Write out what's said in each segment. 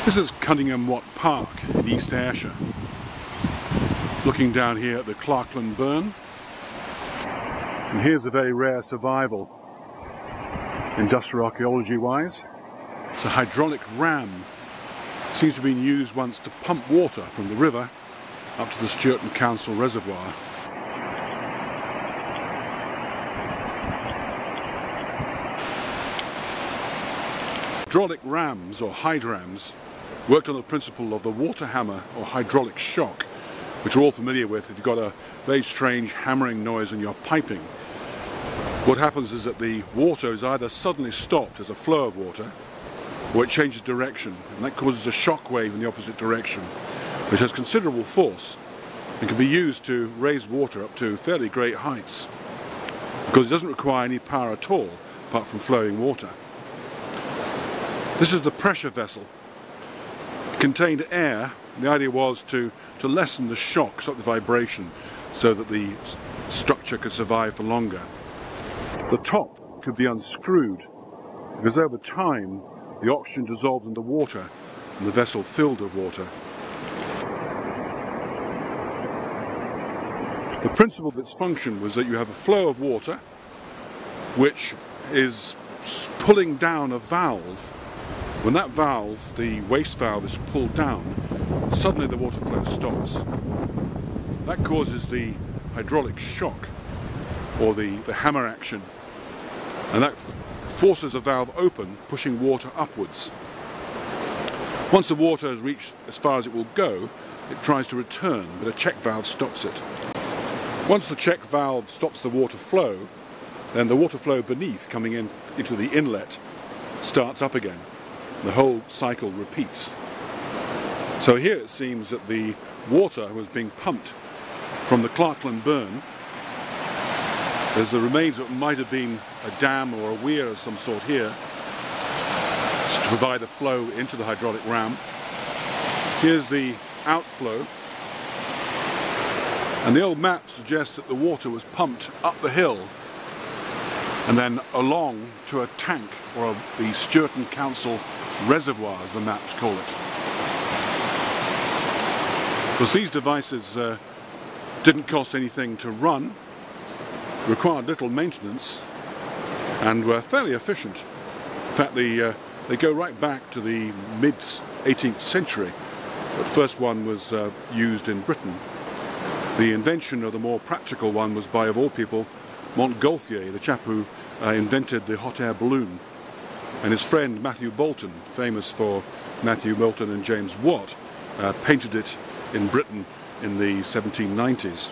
This is Cunningham Park in East Ayrshire. Looking down here at the Clarkland Burn. And here's a very rare survival, industrial archaeology wise. It's a hydraulic ram. It seems to have been used once to pump water from the river up to the Stewarton Council Reservoir. Hydraulic rams, or hydrams, worked on the principle of the water hammer or hydraulic shock, which we're all familiar with if you've got a very strange hammering noise in your piping. What happens is that the water is either suddenly stopped as a flow of water, or it changes direction, and that causes a shock wave in the opposite direction, which has considerable force and can be used to raise water up to fairly great heights, because it doesn't require any power at all apart from flowing water. This is the pressure vessel. It contained air. The idea was to lessen the shock, stop the vibration, so that the structure could survive for longer. The top could be unscrewed, because over time the oxygen dissolved in the water and the vessel filled with water. The principle of its function was that you have a flow of water which is pulling down a valve. When that valve, the waste valve, is pulled down, suddenly the water flow stops. That causes the hydraulic shock, or the hammer action, and that forces the valve open, pushing water upwards. Once the water has reached as far as it will go, it tries to return, but a check valve stops it. Once the check valve stops the water flow, then the water flow beneath, coming into the inlet, starts up again. The whole cycle repeats. So here it seems that the water was being pumped from the Clarkland Burn. There's the remains of what might have been a dam or a weir of some sort here to provide a flow into the hydraulic ram. Here's the outflow, and the old map suggests that the water was pumped up the hill and then along to a tank, or the Stewarton Council Reservoir, as the maps call it. Because these devices didn't cost anything to run, required little maintenance, and were fairly efficient. In fact, they go right back to the mid-18th century. The first one was used in Britain. The invention of the more practical one was by, of all people, Montgolfier, the chap who invented the hot air balloon, and his friend Matthew Boulton, famous for Matthew Boulton and James Watt, painted it in Britain in the 1790s.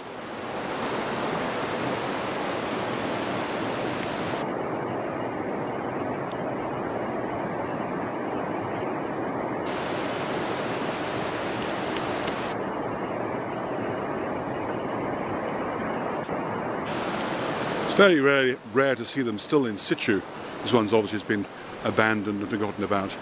It's very rare to see them still in situ. This one's obviously been abandoned and forgotten about.